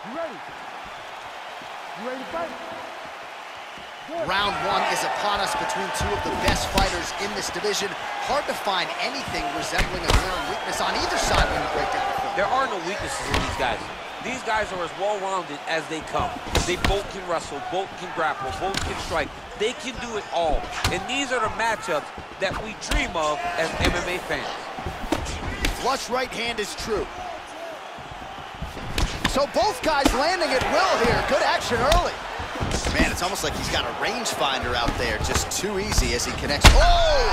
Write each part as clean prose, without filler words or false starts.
You ready? You ready to fight? Round one is upon us between two of the best fighters in this division. Hard to find anything resembling a glaring weakness on either side when you break down the film. There are no weaknesses in these guys. These guys are as well-rounded as they come. They both can wrestle, both can grapple, both can strike. They can do it all. And these are the matchups that we dream of as MMA fans. Flush right hand is true. So both guys landing at will here. Good action early. Man, it's almost like he's got a rangefinder out there. Just too easy as he connects. Oh!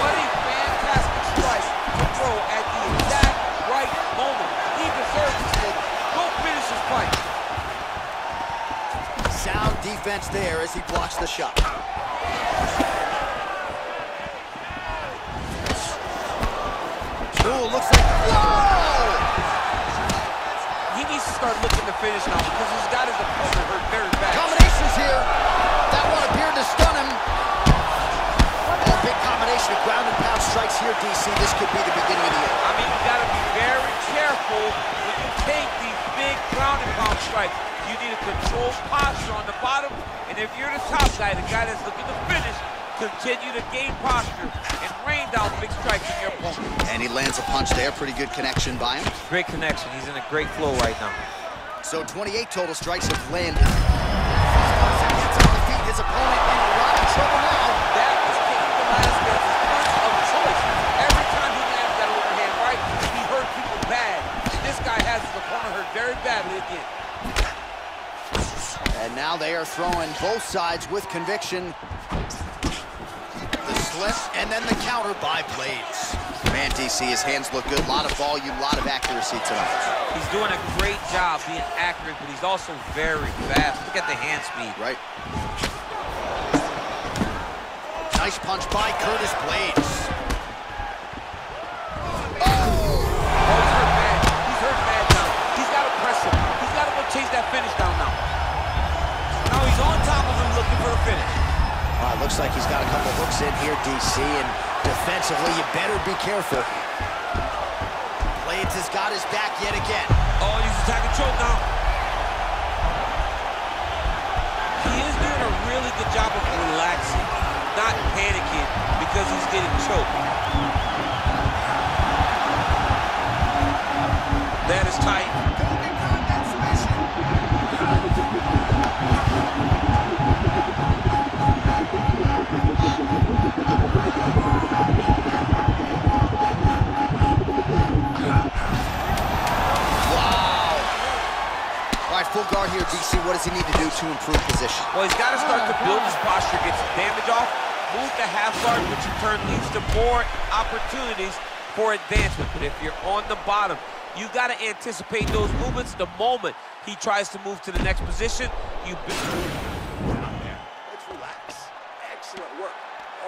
What a fantastic strike to throw at the exact right moment. He deserves this one. Go finish his fight. Sound defense there as he blocks the shot. Ooh, looks like... Whoa! He needs to start looking to finish now because he's got his opponent hurt very bad. Combinations here. That one appeared to stun him. Oh, big combination of ground and pound strikes here, DC. This could be the beginning of the end. I mean, you got to be very careful when you take these big ground and pound strikes. You need a controlled posture on the bottom, and if you're the top guy, the guy that's looking to finish, continue to gain posture and rain down big strikes on your opponent. And he lands a punch there. Pretty good connection by him. Great connection. He's in a great flow right now. So 28 total strikes have landed. Gets on the feet. His opponent in a lot of trouble now. That was Cain Velasquez's punch of choice. Every time he lands that overhand right, he hurt people bad. This guy has his opponent hurt very badly again. And now they are throwing both sides with conviction. The slip and then the counter by Blades. Man, DC, his hands look good. A lot of volume, a lot of accuracy tonight. He's doing a great job being accurate, but he's also very fast. Look at the hand speed. Right. Nice punch by Curtis Blades. Oh! He's hurt bad. He's hurt bad now. He's got to press him. He's got to go chase that finish down now. Now he's on top of him looking for a finish. Looks like he's got a couple hooks in here, DC, and defensively, you better be careful. Blades has got his back yet again. Oh, he's attacking choke now. He is doing a really good job of relaxing, not panicking because he's getting choked. That is tight. Full guard here, DC. What does he need to do to improve position? Well, he's got to start to build his posture, get some damage off, move to half guard, which in turn leads to more opportunities for advancement. But if you're on the bottom, you got to anticipate those movements the moment he tries to move to the next position. Let's relax. Excellent work.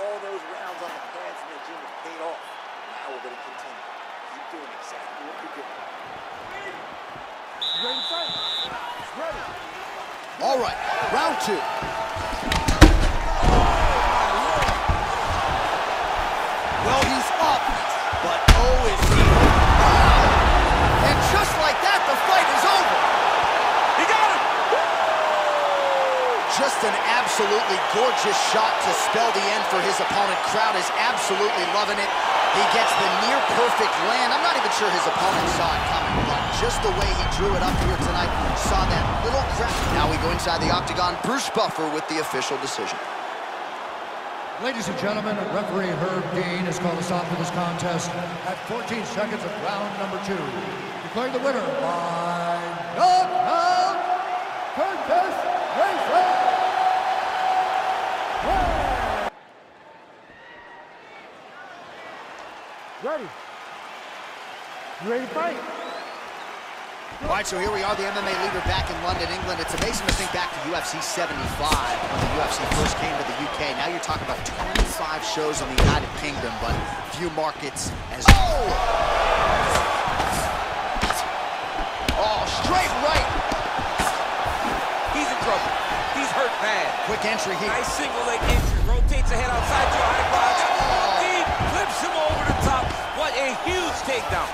All those rounds on the pads in the gym have paid off. Now we're going to continue. Keep doing exactly what you're doing. Ready to fight? Ready. All right, round two. Well, he's up, but oh, is he? Wow! And just like that, the fight is over. He got him! Just an absolutely gorgeous shot to spell the end for his opponent. Crowd is absolutely loving it. He gets the near-perfect land. I'm not even sure his opponent saw it coming, but just the way he drew it up here tonight, saw that little crack. Now we go inside the octagon. Bruce Buffer with the official decision. Ladies and gentlemen, referee Herb Dean has called a stop to this contest at 14 seconds of round number 2. Declaring the winner by knockout, Curtis Blades. Ready. You ready to fight? All right, so here we are, the MMA leader back in London, England. It's amazing to think back to UFC 75 when the UFC first came to the UK. Now you're talking about 25 shows in the United Kingdom, but few markets as... Oh! Oh, straight right! He's in trouble. He's hurt bad. Quick entry here. Nice single leg entry. Rotates ahead outside to a high crotch. He flips him over the top. What a huge takedown.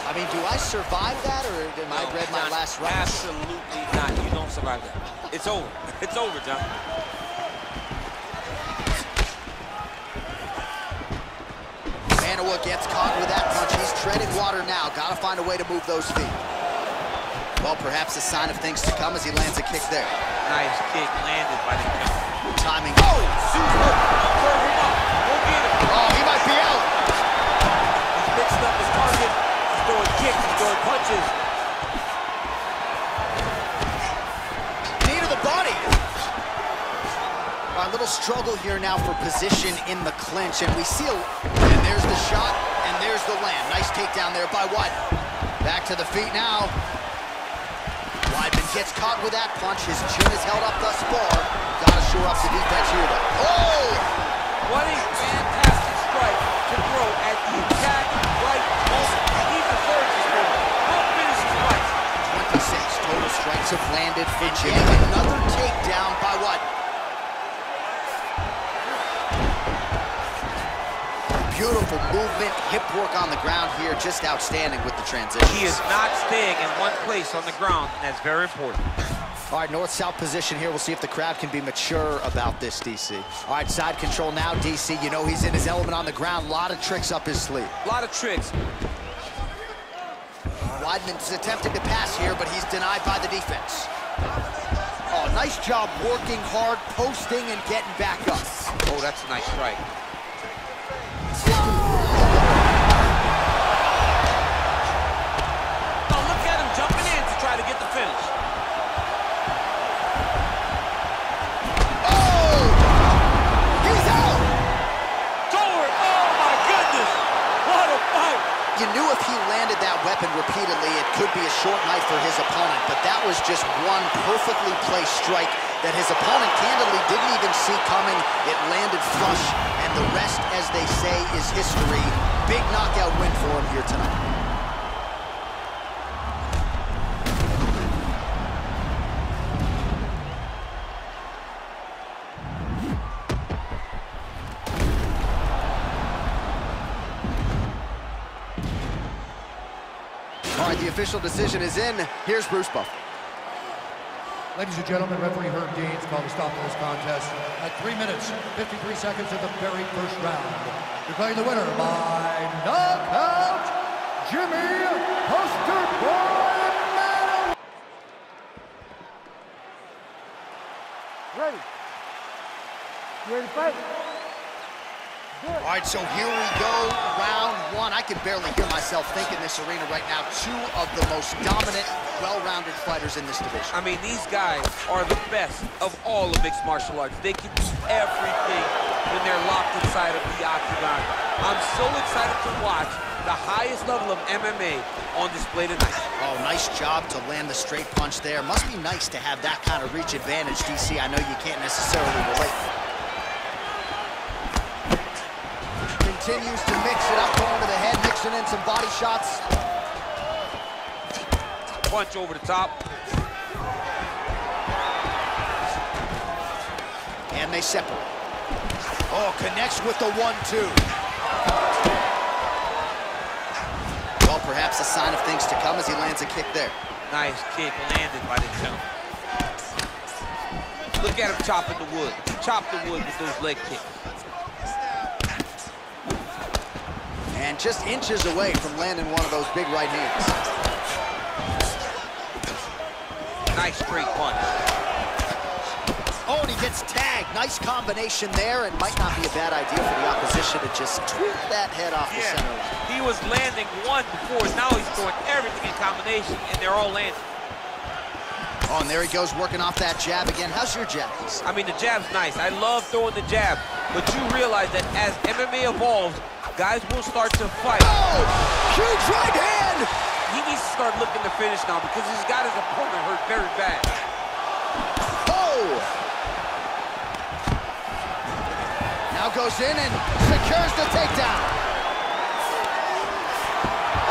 I mean, do I survive that, or am I read my last round? Absolutely not. You don't survive that. It's over. It's over, John. Manoa gets caught with that punch. He's treading water now. Got to find a way to move those feet. Well, perhaps a sign of things to come as he lands a kick there. Nice kick landed by the counter. Timing. Oh, super. Curve him up. Go get him. Oh, he might be out. He's mixing up his target. He's throwing kicks. He's throwing punches. Knee to the body. A little struggle here now for position in the clinch, and we see and there's the shot, and there's the land. Nice takedown there by Weidman. Back to the feet now. Weidman gets caught with that punch. His chin is held up thus far. Gotta shore up the defense here, though. Oh! What a fantastic strike to throw at the exact right moment. He deserves this moment. Don't finish his fight. 26 total strikes have landed for Jimmy. Another takedown by Weidman. Beautiful movement, hip work on the ground here, just outstanding with the transition. He is not staying in one place on the ground, and that's very important. All right, north-south position here. We'll see if the crowd can be mature about this, DC. All right, side control now, DC. You know he's in his element on the ground. A lot of tricks up his sleeve. A lot of tricks. Weidman's attempting to pass here, but he's denied by the defense. Oh, nice job working hard, posting, and getting back up. Oh, that's a nice strike. Oh, look at him jumping in to try to get the finish. Oh! He's out! Forward! Oh, my goodness! What a fight! You knew if he landed that weapon repeatedly, it could be a short night for his opponent, but that was just one perfectly placed strike that his opponent candidly didn't even see coming. It landed flush, and the rest, as they say, is history. Big knockout win for him here tonight. All right, the official decision is in. Here's Bruce Buffer. Ladies and gentlemen, referee Herb Dean's called a stop to this contest at 3 minutes, 53 seconds of the very first round. Declaring the winner by knockout, Jimmy Poster Boy Manoa. Ready. You ready to fight? Good. All right, so here we go, round one. I can barely hear myself think in this arena right now. Two of the most dominant, well-rounded fighters in this division. I mean, these guys are the best of all of mixed martial arts. They can do everything when they're locked inside of the octagon. I'm so excited to watch the highest level of MMA on display tonight. Oh, nice job to land the straight punch there. Must be nice to have that kind of reach advantage, DC. I know you can't necessarily relate. Continues to mix it up, going to the head, mixing in some body shots. Punch over the top. And they separate. Oh, connects with the 1-2. Well, perhaps a sign of things to come as he lands a kick there. Nice kick landed by the counter. Look at him chopping the wood. Chop the wood with those leg kicks. And just inches away from landing one of those big right hands. Nice straight punch. Oh, and he gets tagged. Nice combination there, and might not be a bad idea for the opposition to just tweak that head off the center line. He was landing one before. Now he's throwing everything in combination, and they're all landing. Oh, and there he goes, working off that jab again. How's your jab? I mean, the jab's nice. I love throwing the jab, but you realize that as MMA evolves, guys will start to fight. Oh, huge right hand! He needs to start looking to finish now because he's got his opponent hurt very bad. Oh! Now goes in and secures the takedown.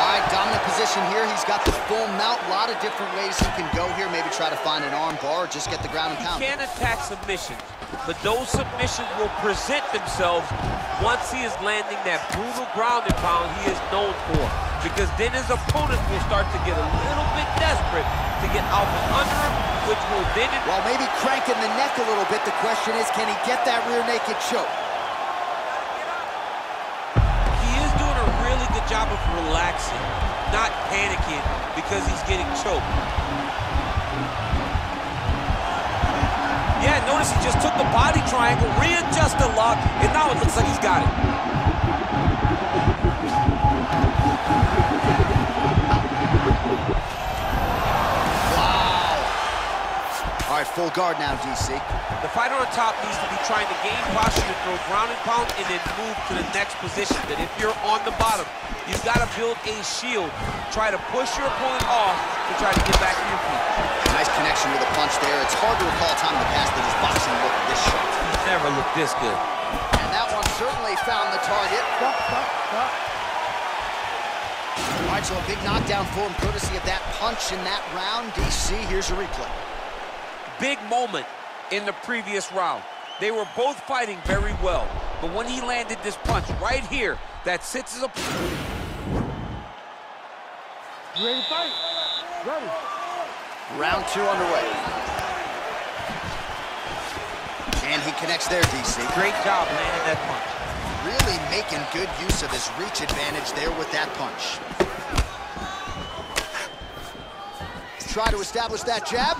All right, dominant position here. He's got the full mount. A lot of different ways he can go here. Maybe try to find an arm bar or just get the ground and pound. He can't attack submissions. but those submissions will present themselves once he is landing that brutal ground and pound he is known for. Because then his opponent will start to get a little bit desperate to get out from under him, which will then... Well, maybe cranking the neck a little bit. The question is, can he get that rear naked choke? He is doing a really good job of relaxing, not panicking because he's getting choked. Yeah, notice he just took the body triangle, readjusted lock, and now it looks like he's got it. Wow. All right, full guard now, DC. The fighter on top needs to be trying to gain posture to throw ground and pound and then move to the next position. But if you're on the bottom, you've got to build a shield. Try to push your opponent off to try to get back to your feet. Nice connection with a punch there. It's hard to recall a time in the past that his boxing looked this sharp. He's never looked this good. And that one certainly found the target. Stop. All right, so a big knockdown for him, courtesy of that punch in that round. DC, here's your replay. Big moment in the previous round. They were both fighting very well, but when he landed this punch right here, that sits as a... You ready to fight? Ready. Round 2 underway. And he connects there, DC. Great job landing that punch. Really making good use of his reach advantage there with that punch. Try to establish that jab.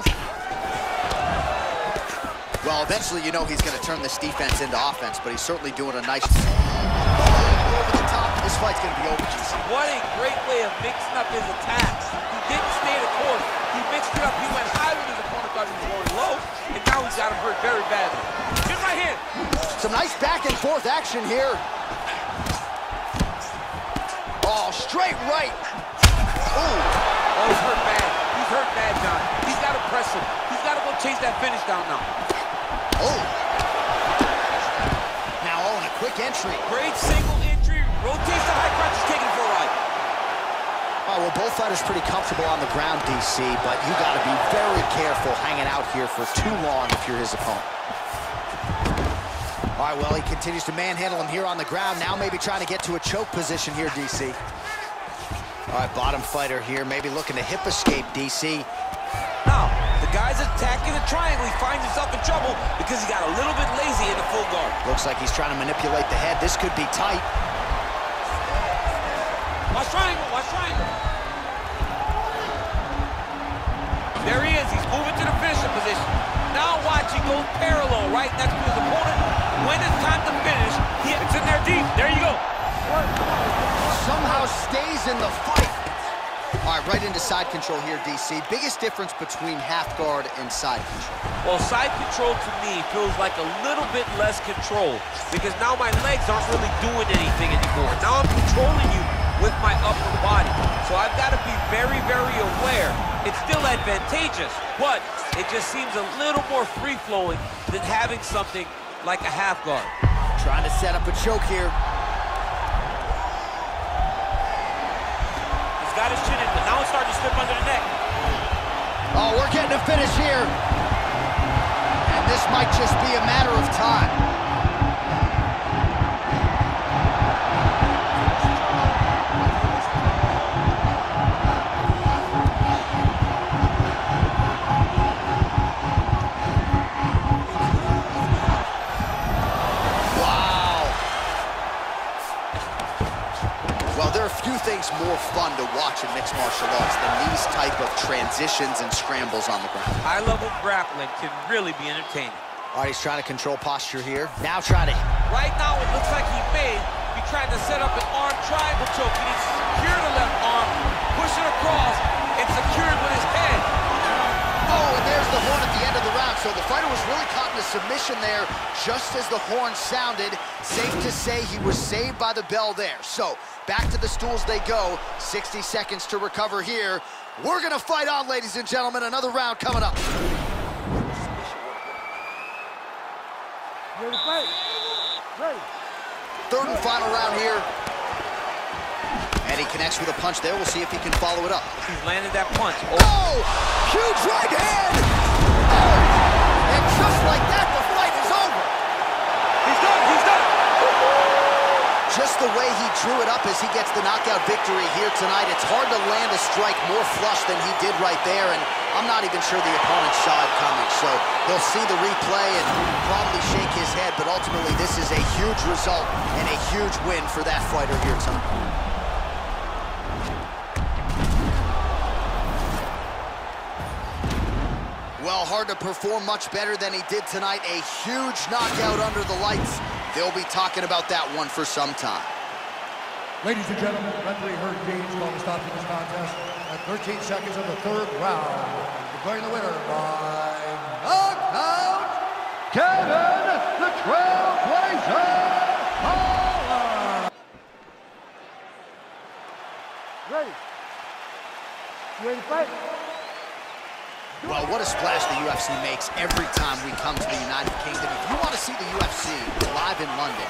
Well, eventually you know he's going to turn this defense into offense, but he's certainly doing a nice job. Over the top, this fight's going to be over, GC. What a great way of mixing up his attacks. He didn't stay the course. He mixed it up. He went high when his opponent thought he was going low, and now he's got him hurt very badly. Get right here. Some nice back and forth action here. Oh, straight right. Ooh. Oh, he's hurt bad. He's hurt bad, John. He's got to press him. He's got to go chase that finish down now. Oh. Now, and a quick entry. Great single entry. Rotates the high crotch. He's taking it for a ride. All right, well, both fighters pretty comfortable on the ground, DC, but you got to be very careful hanging out here for too long if you're his opponent. All right, well, he continues to manhandle him here on the ground. Now maybe trying to get to a choke position here, DC. All right, bottom fighter here, maybe looking to hip escape, DC. Now, the guy's attacking the triangle. He finds himself in trouble because he got a little bit lazy in the full guard. Looks like he's trying to manipulate the head. This could be tight. Watch triangle, watch triangle. There he is. He's moving to the finishing position. Now watch, he goes parallel right next to his opponent. When it's time to finish, he gets in there deep. There you go. Somehow stays in the fight. All right, right into side control here, DC. Biggest difference between half guard and side control? Well, side control to me feels like a little bit less control because now my legs aren't really doing anything anymore. Now I'm controlling you with my upper body. So I've got to be very, very aware. It's still advantageous, but it just seems a little more free-flowing than having something like a half guard. Trying to set up a choke here. He's got his chin in, but now it's starting to slip under the neck. Oh, we're getting a finish here. And this might just be a matter of time. Things more fun to watch in mixed martial arts than these type of transitions and scrambles on the ground. High-level grappling can really be entertaining. All right, he's trying to control posture here. Now trying to... Right now, it looks like he may be trying to set up an arm triangle choke. He needs to secure the left arm, push it across, and secure it with his head. Oh, and there's the horn at the end of the round. So the fighter was really caught in a submission there just as the horn sounded. Safe to say he was saved by the bell there. So back to the stools they go. 60 seconds to recover here. We're going to fight on, ladies and gentlemen. Another round coming up. Ready to fight? Ready. Third and final round here. And he connects with a punch there. We'll see if he can follow it up. He's landed that punch. Oh, huge right hand! Oh, and just like that, the fight is over. just the way he drew it up as he gets the knockout victory here tonight. It's hard to land a strike more flush than he did right there, and I'm not even sure the opponent saw it coming. So he'll see the replay and probably shake his head, but ultimately this is a huge result and a huge win for that fighter here tonight. Well, hard to perform much better than he did tonight. A huge knockout under the lights. They'll be talking about that one for some time. Ladies and gentlemen, referee Herb Dean is going to stop this contest at 13 seconds of the third round. Declaring the winner by knockout, Kevin the Trailblazer Pollard. Ready? You ready to fight? Well, what a splash the UFC makes every time we come to the United Kingdom. If you want to see the UFC live in London,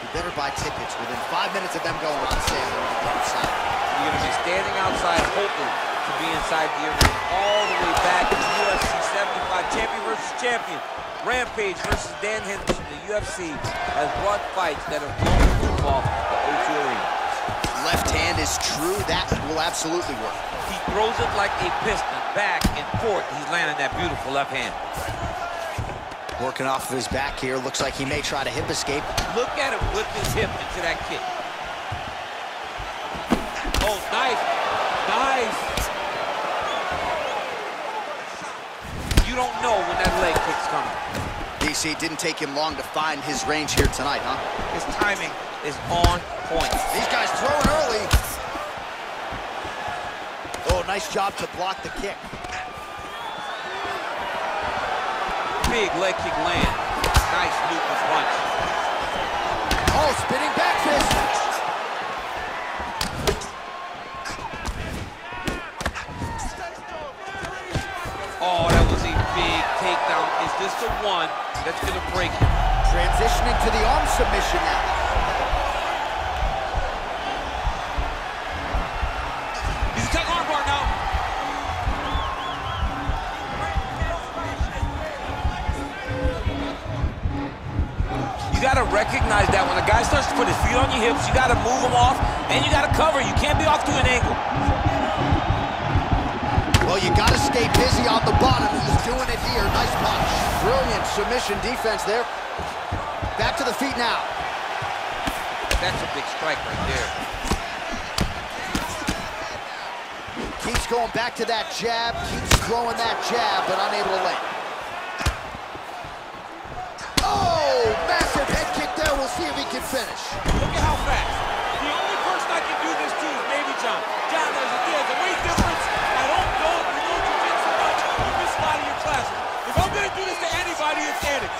you better buy tickets within 5 minutes of them going on sale when you get inside. You're going to be standing outside hoping to be inside the arena all the way back to UFC 75 champion versus champion. Rampage versus Dan Henderson. The UFC has brought fights that have blown the roof off the O2 Arena. Left hand is true. That will absolutely work. He throws it like a piston, back and forth. He's landing that beautiful left hand. Working off of his back here. Looks like he may try to hip escape. Look at him whip his hip into that kick. Oh, nice. Nice. You don't know when that leg kick's coming. DC, didn't take him long to find his range here tonight, huh? His timing is on point. These guys throwing early. Oh, nice job to block the kick. Big leg kick land. Nice looping punch. Oh, spinning back fist. Oh, that was a big takedown. Is this the one that's going to break him? Transitioning to the arm submission now. He's a tech arm bar now. You got to recognize that when a guy starts to put his feet on your hips, you got to move him off, and you got to cover. You can't be off to an angle. Well, you got to stay busy on the bottom. He's doing it here. Nice punch. Brilliant submission defense there. Back to the feet now. That's a big strike right there. Keeps going back to that jab. Keeps throwing that jab, but unable to land. Oh, massive head kick there. We'll see if he can finish. Look at how fast. The only person I can do this to is Baby John. John, there's a weight difference. I don't know if you know jiu-jitsu much. You miss a lot of your classes. If I'm going to do this to anybody, it's Annex.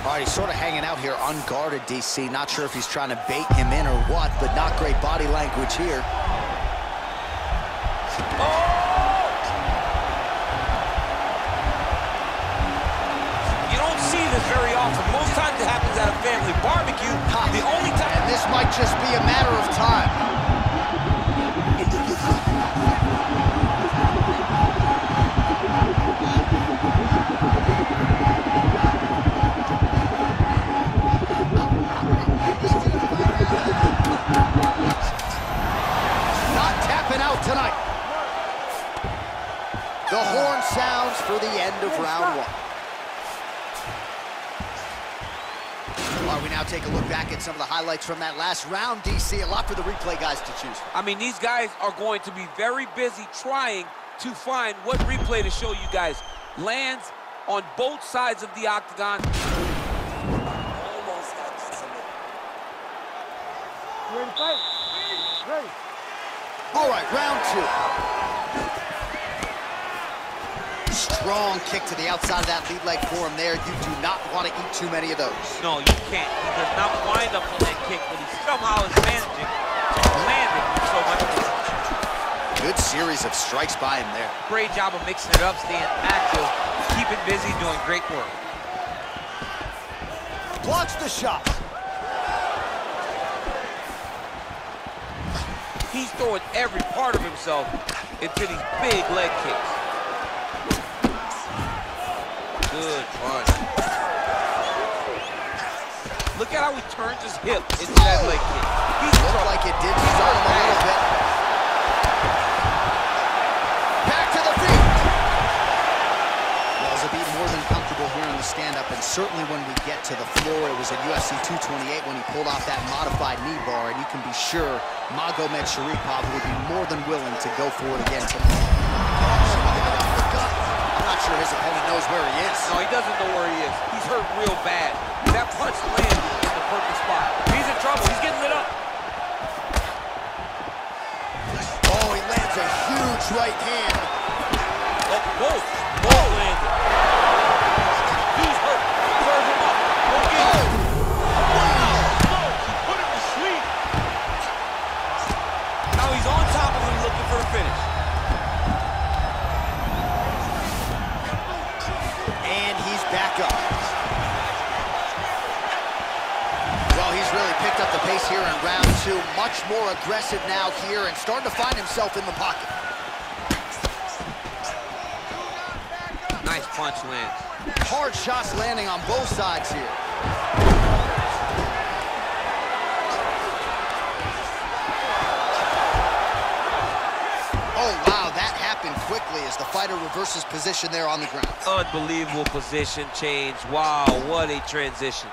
All right, he's sort of hanging out here unguarded, DC. Not sure if he's trying to bait him in or what, but not great body language here. You don't see this very often. Most times it happens at a family barbecue. The only time... And this might just be a matter of time. Tonight. The horn sounds for the end of round one. All right, we now take a look back at some of the highlights from that last round, DC. A lot for the replay guys to choose from. I mean, these guys are going to be very busy trying to find what replay to show you guys. Lands on both sides of the octagon. Almost got submitted. You ready to fight? Ready. All right, round two. Strong kick to the outside of that lead leg for him there. You do not want to eat too many of those. No, you can't. He does not wind up on that kick, but he somehow is managing to land it with so much force. Good series of strikes by him there. Great job of mixing it up, staying active, keeping busy, doing great work. Blocks the shot. He's throwing every part of himself into these big leg kicks. Good punch. Look Look at how he turns his hip into that leg kick. He's looked like it did start him a little bit. Back to the feet. Well, Zabit more than comfortable here in the stand-up, and certainly when we get to the floor, it was at UFC 228 when he pulled off that modified knee bar, and you can be sure Magomed Sharipov would be more than willing to go for it again. I'm not sure his opponent knows where he is. No, he doesn't know where he is. He's hurt real bad. That punch landed in the perfect spot. He's in trouble. He's getting lit up. Oh, he lands a huge right hand. Oh, both landed. He's hurt. Serve him up. Go get him. Wow. He put him to sleep. Now he's on top of him looking for a finish. And he's back up. Well, he's really picked up the pace here in round two. Much more aggressive now here and starting to find himself in the pocket. Nice punch lands. Hard shots landing on both sides here. Oh, wow, that happened quickly as the fighter reverses position there on the ground. Unbelievable position change. Wow, what a transition.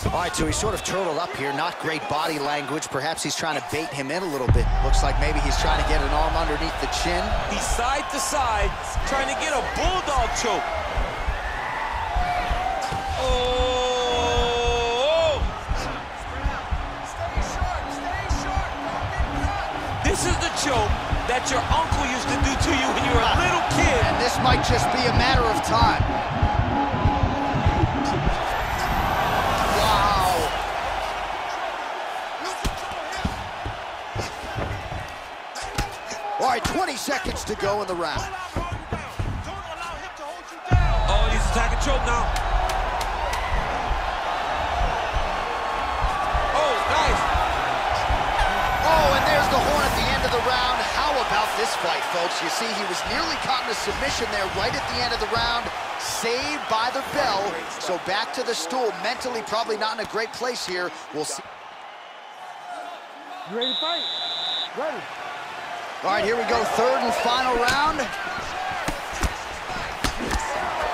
All right, so he's sort of turtled up here. Not great body language. Perhaps he's trying to bait him in a little bit. Looks like maybe he's trying to get an arm underneath the chin. He's side to side, trying to get a bulldog choke. Oh! This is the choke that your uncle used to do to you when you were a little kid. And this might just be a matter of time. All right, 20 seconds to go in the round. Oh, he's attacking choke now. Oh, nice. Oh, and there's the horn at the end of the round. How about this fight, folks? You see, he was nearly caught in a submission there right at the end of the round. Saved by the bell. So back to the stool. Mentally, probably not in a great place here. We'll see. You ready to fight? Ready. All right, here we go, third and final round.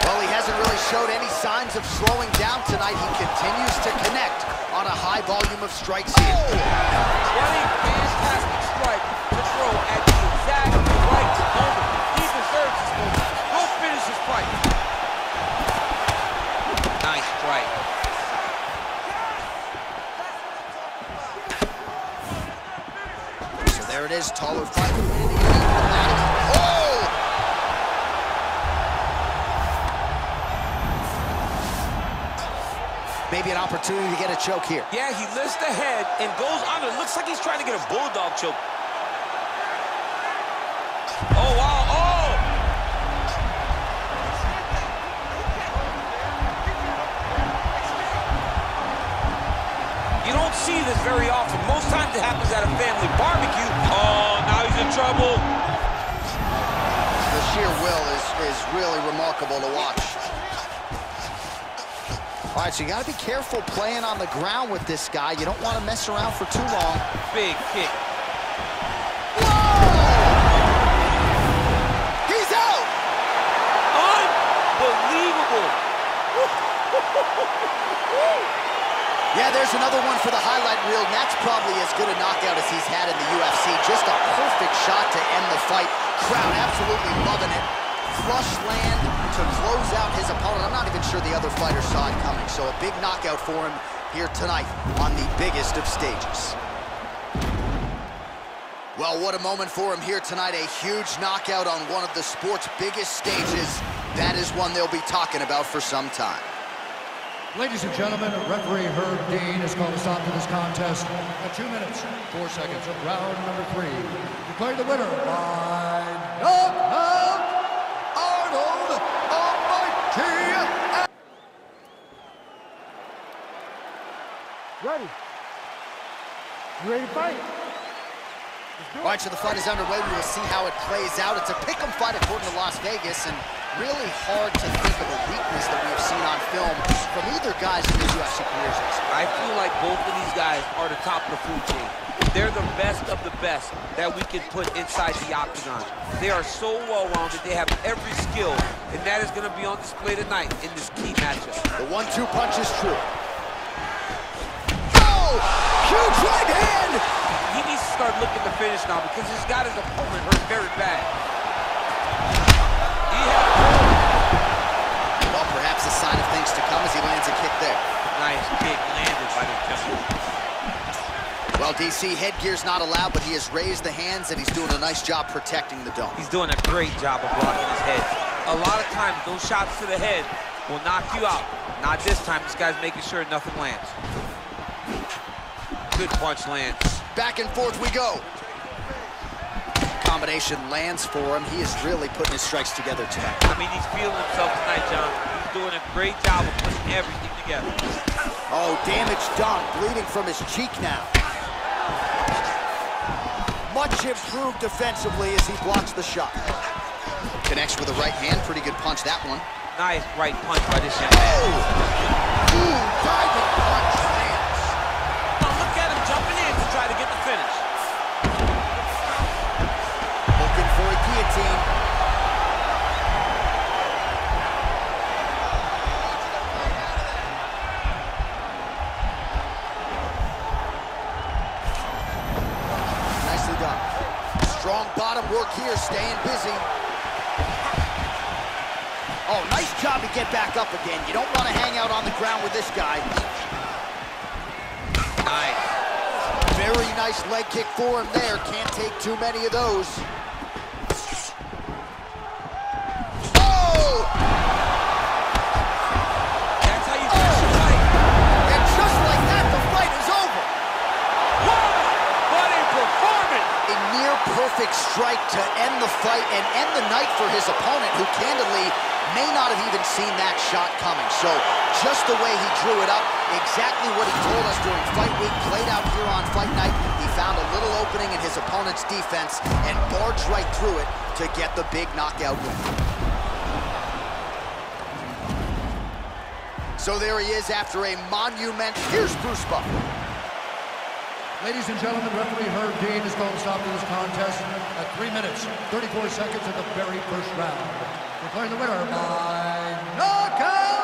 Well, he hasn't really showed any signs of slowing down tonight. He continues to connect on a high volume of strikes here. What a fantastic strike to throw at the exact right moment. He deserves this moment. Go finish his fight. Nice strike. There it is, taller fighter. Oh! Maybe an opportunity to get a choke here. Yeah, he lifts the head and goes under. Looks like he's trying to get a bulldog choke. Oh, wow, oh! You don't see this very often. Most times it happens at a family barbecue. Oh, now he's in trouble. The sheer will is really remarkable to watch. All right, so you got to be careful playing on the ground with this guy. You don't want to mess around for too long. Big kick. Whoa! He's out! Unbelievable. Yeah, there's another one for the highlight reel, and that's probably as good a knockout as he's had in the UFC. Just a perfect shot to end the fight. Crowd absolutely loving it. Flush land to close out his opponent. I'm not even sure the other fighter saw it coming, so a big knockout for him here tonight on the biggest of stages. Well, what a moment for him here tonight. A huge knockout on one of the sport's biggest stages. That is one they'll be talking about for some time. Ladies and gentlemen, referee Herb Dean has called a stop to this contest at 2 minutes, 4 seconds of round number 3. Declaring the winner by knockout, Arnold Almighty. Ready. You ready to fight? All right, so the fight is underway. We will see how it plays out. It's a pick'em fight according to Las Vegas, and really hard to think of a weakness that we've seen on film from either guys in their UFC careers. I feel like both of these guys are the top of the food chain. They're the best of the best that we can put inside the octagon. They are so well-rounded. They have every skill, and that is going to be on display tonight in this key matchup. The 1-2 punch is true. Oh! Huge right hand! He needs to start looking to finish now because he's got his opponent hurt very bad. Well, perhaps a sign of things to come as he lands a kick there. Nice kick landed by the gentleman. Well, DC, headgear's not allowed, but he has raised the hands, and he's doing a nice job protecting the dome. He's doing a great job of blocking his head. A lot of times, those shots to the head will knock you out. Not this time. This guy's making sure nothing lands. Good punch lands. Back and forth we go. Combination lands for him. He is really putting his strikes together tonight. I mean, he's feeling himself tonight, John. He's doing a great job of putting everything together. Oh, damage done. Bleeding from his cheek now. Much improved defensively as he blocks the shot. Connects with a right hand. Pretty good punch, that one. Nice right punch by this young man. Oh! Ooh, diving punch lands. Now look at him jumping in to try to get the finish. Looking for a guillotine. Nicely done. Strong bottom work here, staying busy. Oh, nice job to get back up again. You don't want to hang out on the ground with this guy. Nice. Very nice leg kick for him there. Can't take too many of those. Oh! That's how you finish the fight. And just like that, the fight is over. Wow! What a performance! A near-perfect strike to end the fight and end the night for his opponent, who candidly may not have even seen that shot coming. So just the way he drew it up, exactly what he told us during fight week, played out here on fight night. He found a little opening in his opponent's defense and barged right through it to get the big knockout win. So there he is after a monument. Here's Bruce Buffer. Ladies and gentlemen, referee Herb Dean has called a stop to this contest at 3 minutes, 34 seconds of the very first round. Declaring the winner by knockout,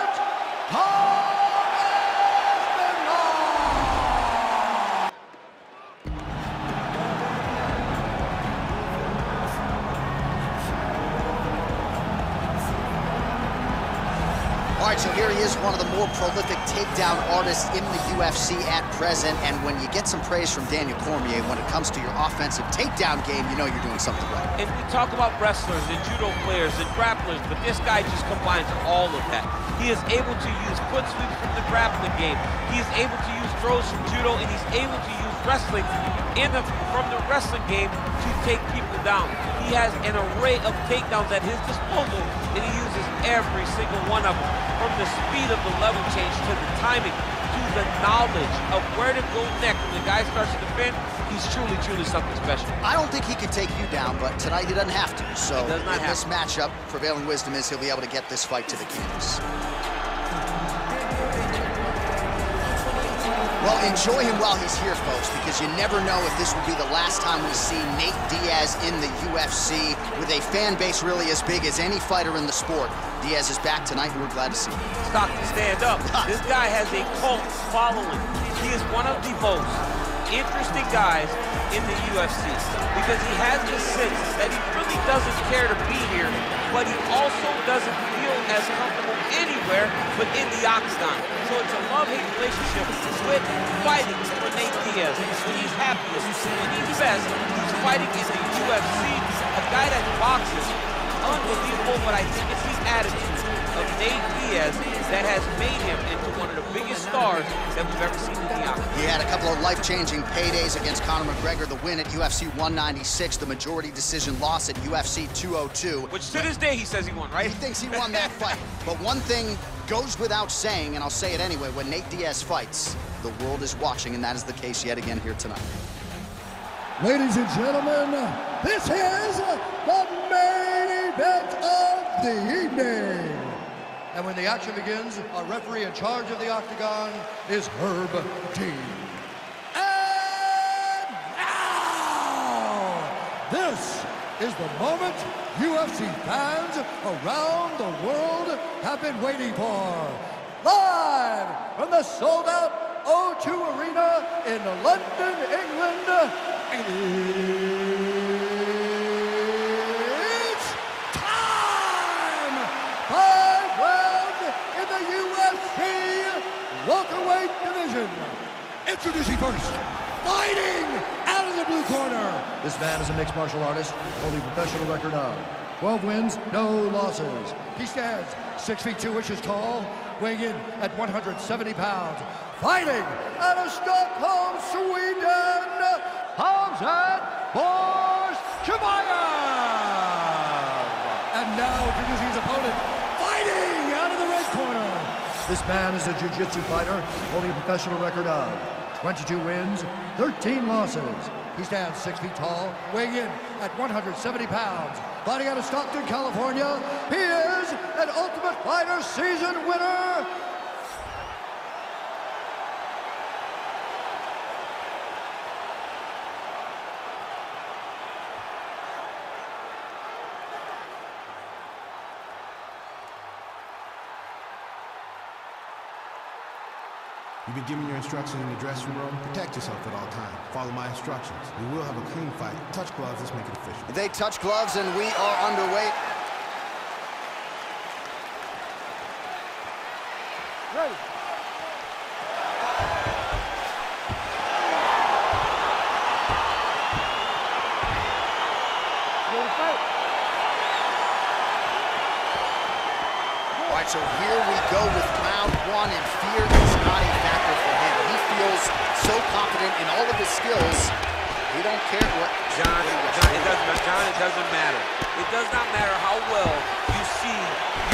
All right, so here he is, one of the more prolific takedown artists in the UFC at present. And when you get some praise from Daniel Cormier, when it comes to your offensive takedown game, you know you're doing something right. And we talk about wrestlers and judo players and grapplers, but this guy just combines all of that. He is able to use foot sweeps from the grappling game. He is able to use throws from judo, and he's able to use wrestling from the wrestling game to take people down. He has an array of takedowns at his disposal, and he uses every single one of them. From the speed of the level change to the timing to the knowledge of where to go next. When the guy starts to defend, he's truly, truly something special. I don't think he could take you down, but tonight he doesn't have to. So in this matchup, prevailing wisdom is he'll be able to get this fight to the canvas. Well, enjoy him while he's here, folks, because you never know if this will be the last time we see Nate Diaz in the UFC with a fan base really as big as any fighter in the sport. Diaz is back tonight, and we're glad to see him. Stockton, stand up. This guy has a cult following. He is one of the most interesting guys in the UFC because he has this sense that he really doesn't care to be here, but he also doesn't feel as comfortable anywhere but in the octagon. So it's a love-hate relationship with fighting for Nate Diaz. When he's happiest, when he's best, he's fighting in the UFC. A guy that boxes, unbelievable, but I think it's the attitude of Nate Diaz that has made him into one of the biggest stars that we've ever seen in the octagon. He had a couple of life-changing paydays against Conor McGregor, the win at UFC 196, the majority decision loss at UFC 202. Which to this day he says he won, right? He thinks he won that fight. But one thing goes without saying, and I'll say it anyway, when Nate Diaz fights, the world is watching, and that is the case yet again here tonight. Ladies and gentlemen, this is the main event of the evening. And when the action begins, our referee in charge of the octagon is Herb Dean. And now, this is the moment UFC fans around the world have been waiting for. Live from the sold-out O2 Arena in London, England, it's time! 5 rounds in the UFC welterweight division. Introducing first, fighting out of the blue corner. This man is a mixed martial artist, holding a professional record of 12 wins, no losses. He stands 6 feet 2 inches tall, weighing in at 170 pounds. Fighting out of Stockholm, Sweden, Hamzat Chimaev. And now introducing his opponent, fighting out of the red corner. This man is a jiu-jitsu fighter, holding a professional record of 22 wins, 13 losses. He stands 6 feet tall, weighing in at 170 pounds. Fighting out of Stockton, California, he is an Ultimate Fighter season winner. You've been given your instructions in the dressing room. Protect yourself at all times. Follow my instructions. We will have a clean fight. Touch gloves, let's make it official. They touch gloves and we are underway. Ready. Ready to fight. All right, so here we go with round one, and fear is not a factor for him. He feels so confident in all of his skills. He don't care what. John, it doesn't matter. It does not matter how well you see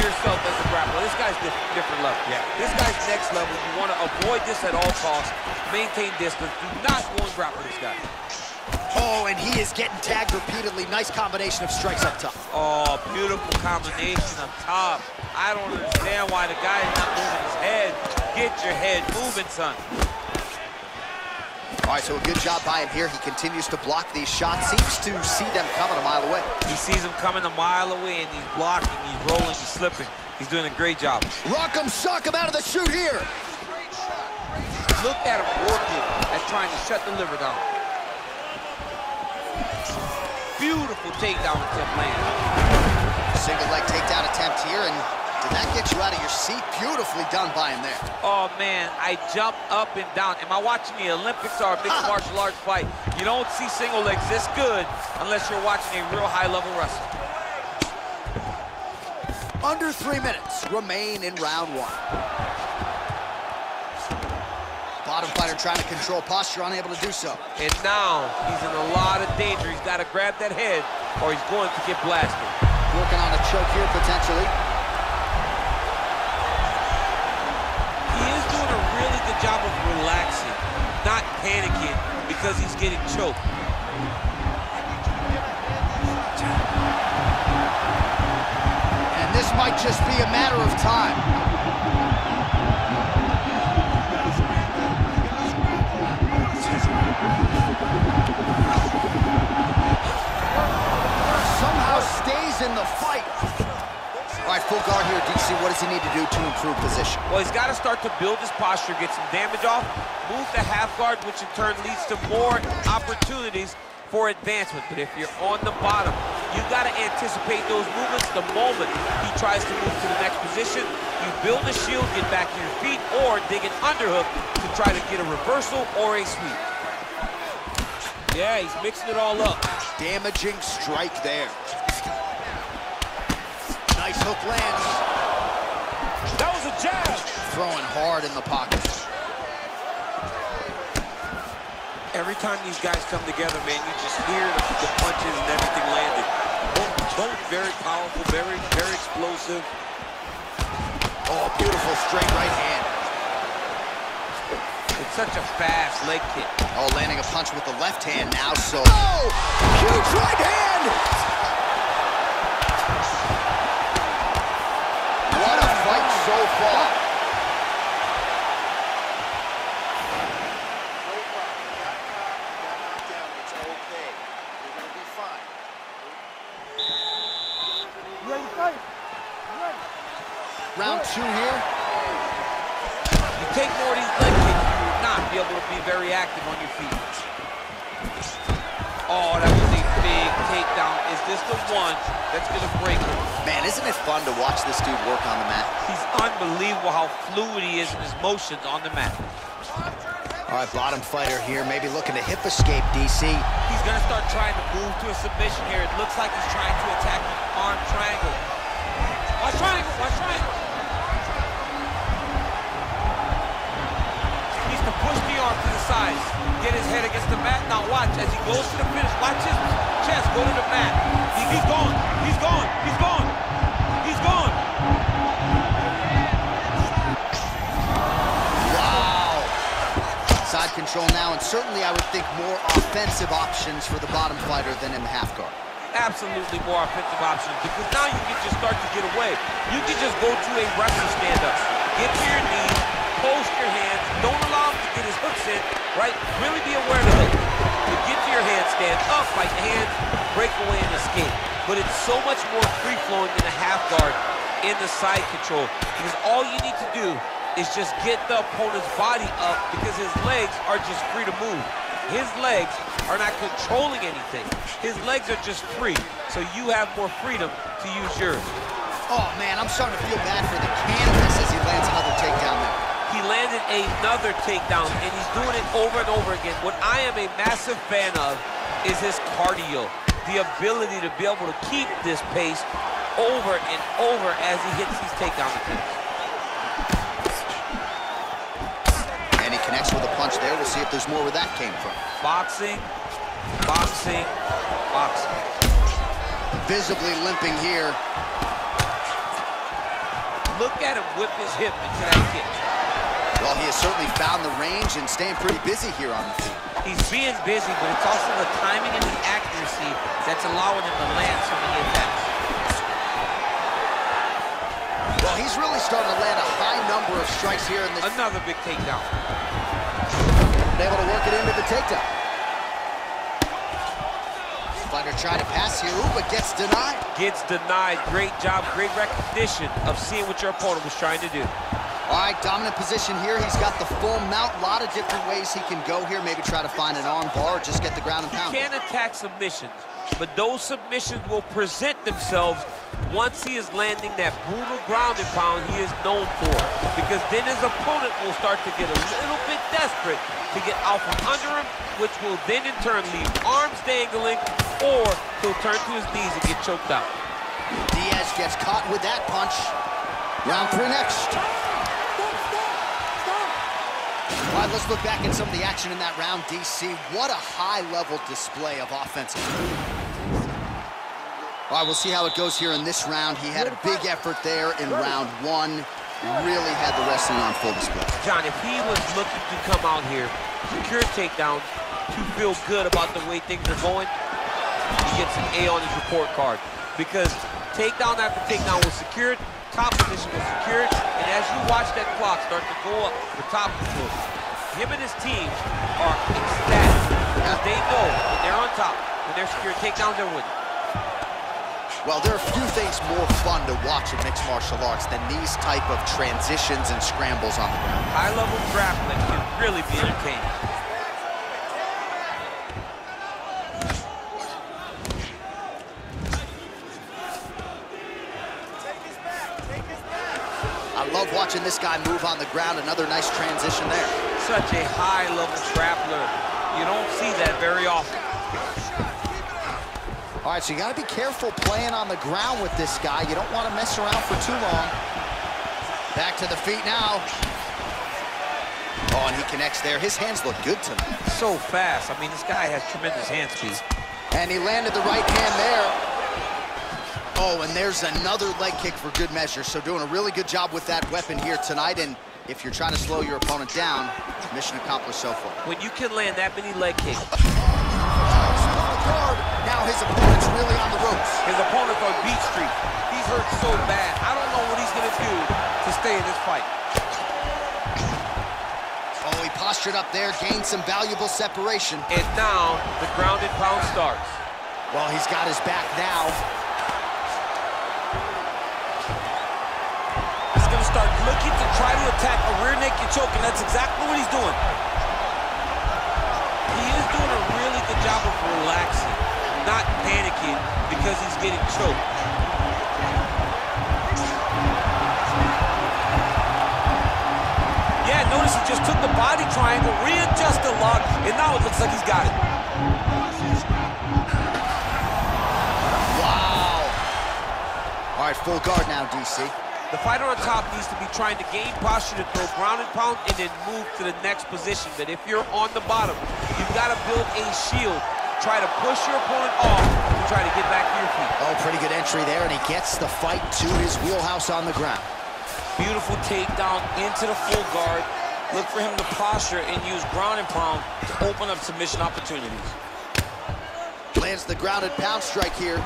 yourself as a grappler. This guy's different level. Yeah. This guy's next level. You want to avoid this at all costs. Maintain distance. Do not go and grapple this guy. Oh, and he is getting tagged repeatedly. Nice combination of strikes up top. Oh, beautiful combination up top. I don't understand why the guy is not moving his head. Get your head moving, son. All right, so a good job by him here. He continues to block these shots. Seems to see them coming a mile away. He sees them coming a mile away, and he's blocking, he's rolling, he's slipping. He's doing a great job. Rock him, sock him out of the chute here. Look at him working at trying to shut the liver down. Beautiful takedown attempt landed. Single leg takedown attempt here, and did that get you out of your seat? Beautifully done by him there. Oh, man, I jumped up and down. Am I watching the Olympics or a mixed martial arts fight? You don't see single legs this good unless you're watching a real high-level wrestler. Under 3 minutes remain in round one. Bottom fighter trying to control posture, unable to do so. And now he's in a lot of danger. He's got to grab that head or he's going to get blasted. Working on a choke here, potentially. He is doing a really good job of relaxing, not panicking because he's getting choked. And this might just be a matter of time. Somehow stays in the fight. All right, full guard here, DC. What does he need to do to improve position? Well, he's got to start to build his posture, get some damage off, move to half guard, which in turn leads to more opportunities for advancement. But if you're on the bottom, you got to anticipate those movements the moment he tries to move to the next position. You build a shield, get back to your feet, or dig an underhook to try to get a reversal or a sweep. Yeah, he's mixing it all up. Damaging strike there. Nice hook lands. That was a jab. Throwing hard in the pocket. Every time these guys come together, man, you just hear the punches and everything landed. Both very powerful, very explosive. Oh, beautiful straight right hand. It's such a fast leg kick. Oh, landing a punch with the left hand now, so... Oh! Huge right hand! round 2 here. You take more of these leg kicks, you will not be able to be very active on your feet. Oh, that was a big takedown. Is this the one that's gonna break him? Man, isn't it fun to watch this dude work on the mat? He's unbelievable how fluid he is in his motions on the mat. All right, bottom fighter here, maybe looking to hip escape, DC. He's gonna start trying to move to a submission here. It looks like he's trying to attack the arm triangle. Watch triangle, watch triangle. He needs to push the arm to the sides. Get his head against the mat. Now watch, as he goes to the finish, watch his chest go to the mat. He's gone, he's gone, he's gone, he's gone. Wow. Side control now, and certainly I would think more offensive options for the bottom fighter than in the half guard. Absolutely more offensive options, because now you can just start to get away. You can just go to a wrestling stand-up. Get to your knees, post your hands, don't allow him to get his hooks in, right? Really be aware of the hook. To get to your handstand, up, like hands, break away and escape. But it's so much more free-flowing than a half guard in the side control, because all you need to do is just get the opponent's body up, because his legs are just free to move. His legs are not controlling anything. His legs are just free, so you have more freedom to use yours. Oh, man, I'm starting to feel bad for the canvas as he lands another takedown there. He landed another takedown, and he's doing it over and over again. What I am a massive fan of is his cardio, the ability to be able to keep this pace over and over as he hits these takedown attempts. And he connects with a punch there. We'll see if there's more where that came from. Boxing, boxing, boxing. Visibly limping here. Look at him whip his hip into that kick. Well, he has certainly found the range and staying pretty busy here on the feet. He's being busy, but it's also the timing and the accuracy that's allowing him to land so many attacks. Well, he's really starting to land a high number of strikes here in this. Another big takedown. Been able to work it into the takedown. Fighter trying to pass here, ooh, but gets denied. Gets denied. Great job, great recognition of seeing what your opponent was trying to do. All right, dominant position here. He's got the full mount. A lot of different ways he can go here. Maybe try to find an arm bar or just get the ground and pound. He can attack submissions, but those submissions will present themselves once he is landing that brutal ground and pound he is known for. Because then his opponent will start to get a little bit desperate to get out from under him, which will then in turn leave arms dangling, or he'll turn to his knees and get choked out. Diaz gets caught with that punch. Round 3 next. All right, let's look back at some of the action in that round, DC. What a high-level display of offensive. All right, we'll see how it goes here in this round. He had a big effort there in round 1. Really had the wrestling on full display. John, if he was looking to come out here, secure takedowns, to feel good about the way things are going, he gets an A on his report card. Because takedown after takedown was secured, top position was secured, and as you watch that clock start to go up for top control, him and his team are ecstatic because they know when they're on top, when they're secured takedowns, they're winning. Well, there are few things more fun to watch in mixed martial arts than these type of transitions and scrambles on the ground. High-level grappling can really be entertaining. I love watching this guy move on the ground. Another nice transition there. Such a high-level grappler. You don't see that very often. All right, so you got to be careful playing on the ground with this guy. You don't want to mess around for too long. Back to the feet now. Oh, and he connects there. His hands look good tonight. So fast. I mean, this guy has tremendous hand speed. And he landed the right hand there. Oh, and there's another leg kick for good measure. So doing a really good job with that weapon here tonight. And if you're trying to slow your opponent down, mission accomplished so far. When you can land that many leg kicks. Now his opponent's really on the ropes. His opponent's on beat street. He's hurt so bad. I don't know what he's going to do to stay in this fight. Oh, he postured up there, gained some valuable separation. And now the ground and pound starts. Well, he's got his back now. It's going start looking to try to attack a rear naked choke, and that's exactly what he's doing. He is doing a really good job of relaxing, not panicking because he's getting choked. Yeah, notice he just took the body triangle, readjusted the lock, and now it looks like he's got it. Wow. All right, full guard now, DC. The fighter on top needs to be trying to gain posture to throw ground and pound and then move to the next position. But if you're on the bottom, you've got to build a shield. Try to push your opponent off and try to get back to your feet. Oh, pretty good entry there, and he gets the fight to his wheelhouse on the ground. Beautiful takedown into the full guard. Look for him to posture and use ground and pound to open up submission opportunities. Lands the ground and pound strike here.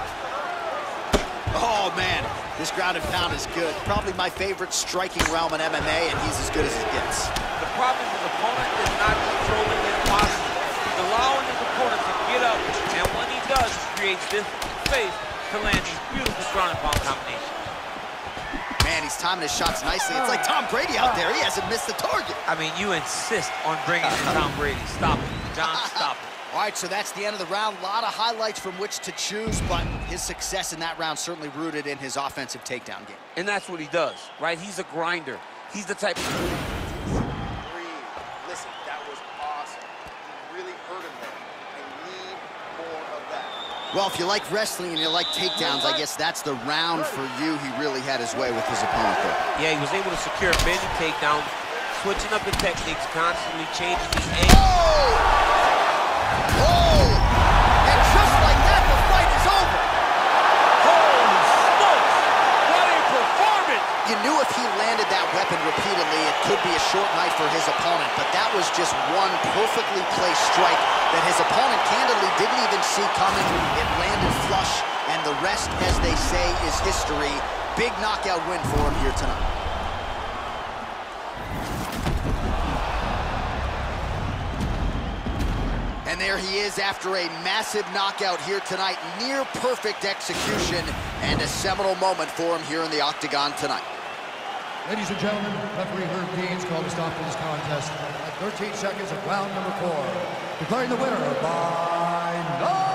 Oh, man, this ground and pound is good. Probably my favorite striking realm in MMA, and he's as good as it gets. The problem is his opponent is not controlling his posture. He's allowing his opponent to get up, and when he does, he creates this space to land these beautiful ground and pound combinations. Man, he's timing his shots nicely. It's like Tom Brady out there. He hasn't missed the target. I mean, you insist on bringing in Tom Brady. Stop it. John, stop it. All right, so that's the end of the round. A lot of highlights from which to choose, but his success in that round certainly rooted in his offensive takedown game. And that's what he does, right? He's a grinder. He's the type of... Listen, that was awesome. You really hurt him there. I need more of that. Well, if you like wrestling and you like takedowns, I guess that's the round for you. He really had his way with his opponent there. Yeah, he was able to secure many takedowns, switching up the techniques, constantly changing the angle. Oh! Oh! And just like that, the fight is over. Holy smokes! What a performance! You knew if he landed that weapon repeatedly, it could be a short night for his opponent, but that was just one perfectly placed strike that his opponent candidly didn't even see coming. It landed flush, and the rest, as they say, is history. Big knockout win for him here tonight. And there he is after a massive knockout here tonight. Near perfect execution and a seminal moment for him here in the octagon tonight. Ladies and gentlemen, referee Herb Dean's called to stop for this contest at 13 seconds of round number 4. Declaring the winner by knockout.